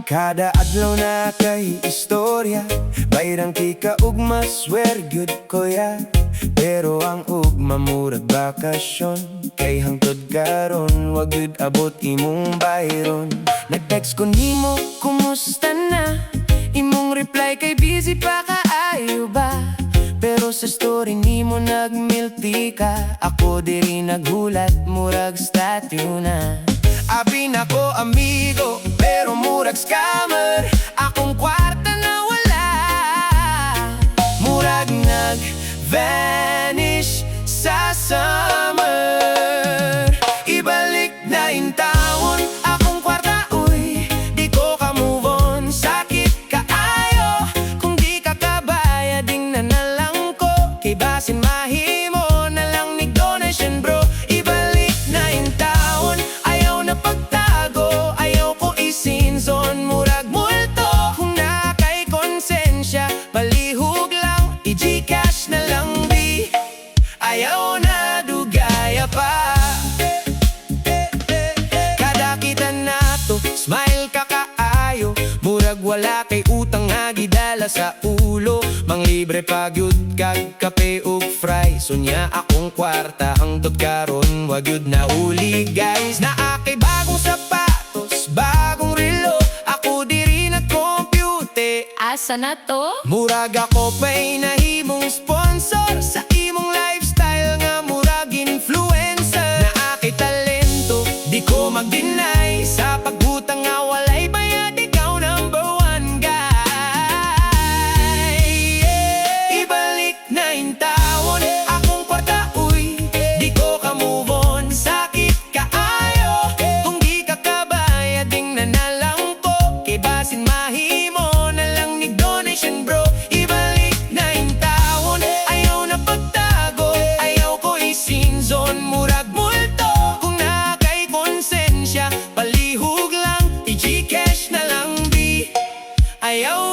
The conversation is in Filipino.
Kada adlaw na kay istorya, bayrang tika ugma, swear good ko ya. Pero ang ugma murag bakasyon, kay hangtod karon wag gud abot imong bayron. Nag-text ko nimo, kumusta na? Imong reply kay busy pa kaayo ba? Pero sa story nimo nagmilti ka, ako diri naghulat murag statue na. Abi na ko amigo, pero murag scammer. Akong kwarta na wala, murag nag-vanish sa summer. Ibalik na in town, akong kwarta, uy, di ko ka move on. Sakit kaayo, kung di ka kabaya, ding na nalang ko. Kay basin mahimo na lang ni donation bro. Ibalik na in town, ayaw na pagtago, ayaw ko isinzon, murag multo. Kung na kay konsensya, palihog lang, i-Gcash na lang di. Ayaw na dugaya pa. Kada kita nato, smile ka kaayo, murag wala kay utang nga gidala sa ulo. Manglibre pa gyud kag kape ug fry, sunya akong kwarta hangtod karon wag gyud na uli guys. Naa kay bagong sapatos, bagong relo, ako diri nag-compute. Asa na to? Murag ako pa'y nahimong sponsor sa imong lifestyle nga murag influencer. Naa kay talento, di ko mag-deny, sa pagbutang nga walay bayad, ikaw number one guy. Ibalik na in town, akong kwarta, uy, di ko ka move on. Sakit kaayo, kung di ka kabaya, ding na nalang ko. Kay basin mahimo na lang ni donation bro. Ibalik na in town, ayaw na pagtago, ayaw ko isinzon, murag multo. Kung na kay konsensya, palihog lang, i-Gcash na lang di. Ayaw